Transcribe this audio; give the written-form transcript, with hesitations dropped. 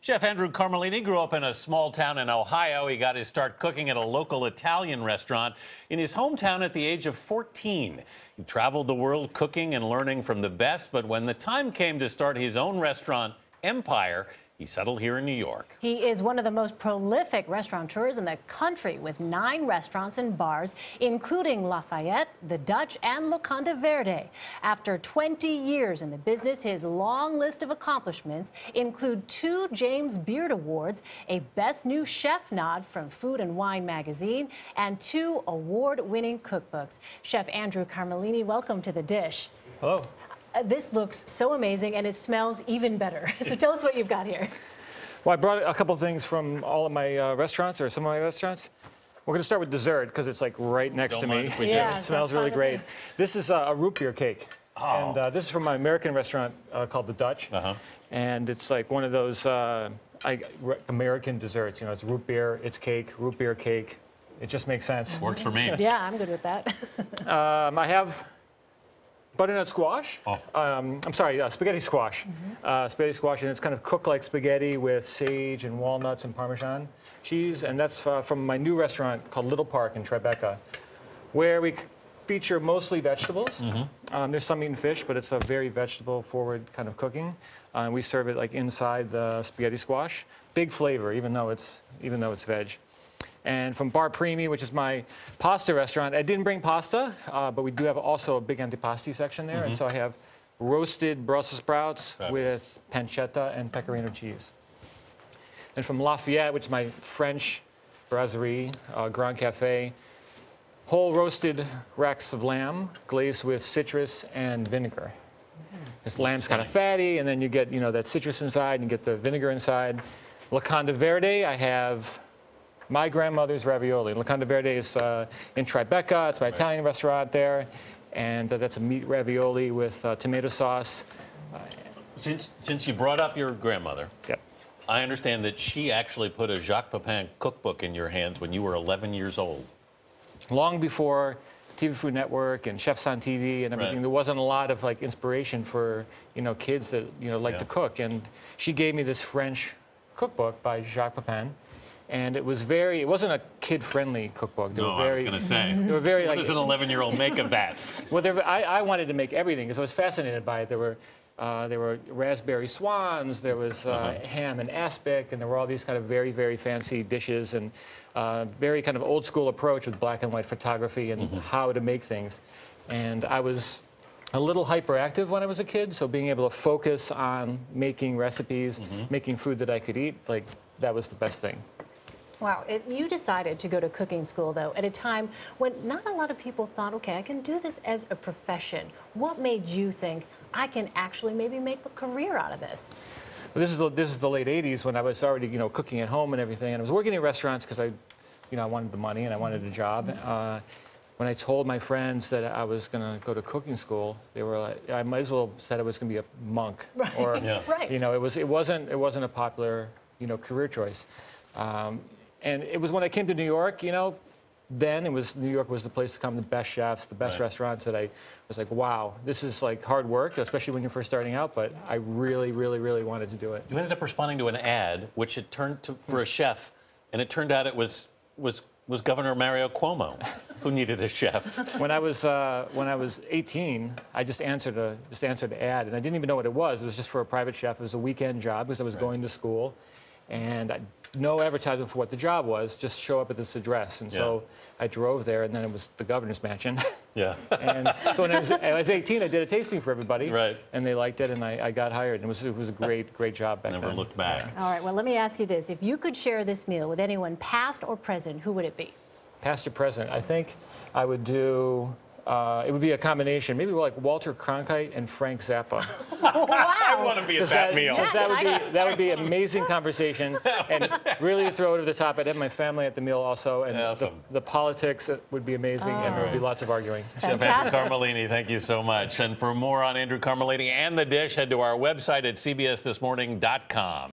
Chef Andrew Carmellini grew up in a small town in Ohio. He got his start cooking at a local Italian restaurant in his hometown at the age of 14. He traveled the world cooking and learning from the best, but when the time came to start his own restaurant empire, he settled here in New York. He is one of the most prolific restaurateurs in the country with 9 restaurants and bars, including Lafayette, the Dutch and Locanda Verde. After 20 years in the business, his long list of accomplishments include 2 James Beard Awards, a Best New Chef nod from Food and Wine magazine, and 2 award-winning cookbooks. Chef Andrew Carmellini, welcome to The Dish. Hello. This looks so amazing, and it smells even better. So tell us what you've got here. Well, I brought a couple things from all of my restaurants, or some of my restaurants. We're going to start with dessert, because it's like right next to me. Yeah, it smells really great. This is a root beer cake. Oh. And this is from my American restaurant called the Dutch. And it's like one of those American desserts. You know, it's root beer, it's cake, root beer cake. It just makes sense. Works for me. Yeah, I'm good with that. I have butternut squash. I'm sorry, spaghetti squash. Spaghetti squash, and it's kind of cooked like spaghetti with sage and walnuts and Parmesan cheese. And that's from my new restaurant called Little Park in Tribeca, where we feature mostly vegetables. There's some meat and fish, but it's a very vegetable-forward kind of cooking. We serve it like inside the spaghetti squash. Big flavor, even though it's veg. And from Bar Primi, which is my pasta restaurant, I didn't bring pasta, but we do have also a big antipasti section there. And so I have roasted Brussels sprouts with pancetta and pecorino cheese. And from Lafayette, which is my French brasserie, Grand Cafe, whole roasted racks of lamb glazed with citrus and vinegar. This lamb's kind of fatty, and then you get, that citrus inside, and you get the vinegar inside. Locanda Verde, I have my grandmother's ravioli. Locanda Verde is in Tribeca. It's my Italian restaurant there. And that's a meat ravioli with tomato sauce. Since you brought up your grandmother, I understand that she actually put a Jacques Pepin cookbook in your hands when you were 11 years old. Long before TV Food Network and Chefs on TV and everything, there wasn't a lot of inspiration for kids that like to cook. And she gave me this French cookbook by Jacques Pepin. And it wasn't a kid-friendly cookbook. I was going to say. They were very what does an 11-year-old make of that? Well, I wanted to make everything, because I was fascinated by it. There were raspberry swans, there was ham and aspic, and there were all these kind of very, very fancy dishes, and very kind of old-school approach with black and white photography and how to make things. And I was a little hyperactive when I was a kid, so being able to focus on making recipes, making food that I could eat, that was the best thing. Wow, you decided to go to cooking school, though, at a time when not a lot of people thought, okay, I can do this as a profession. What made you think I can actually maybe make a career out of this? Well, this is the late 80s, when I was already, cooking at home and everything, and I was working in restaurants because I wanted the money and I wanted a job. When I told my friends that I was going to go to cooking school, they were like, I might as well said I was going to be a monk, or it wasn't a popular career choice. And it was when I came to New York, then New York was the place to come, the best chefs, the best restaurants, that I was like, wow, this is hard work, especially when you're first starting out, but I really, really, really wanted to do it. You ended up responding to an ad, which it turned to for a chef, and it turned out it was Governor Mario Cuomo who needed a chef. When I was 18, I just answered the ad, and I didn't even know what it was. It was just for a private chef. It was a weekend job because I was going to school, and no advertisement for what the job was, just show up at this address. And so I drove there, and then it was the governor's mansion. And so when I was 18, I did a tasting for everybody. And they liked it, and I got hired. And it was a great job back then. Never looked back. All right, well, let me ask you this. If you could share this meal with anyone, past or present, who would it be? Past or present? I think I would do, it would be a combination, maybe like Walter Cronkite and Frank Zappa. Wow. I want to be at that meal. That would be an amazing conversation, and really to throw it over the top. I'd have my family at the meal also, and the politics would be amazing, and there would be lots of arguing. Chef Andrew Carmellini, thank you so much. And for more on Andrew Carmellini and The Dish, head to our website at cbsthismorning.com.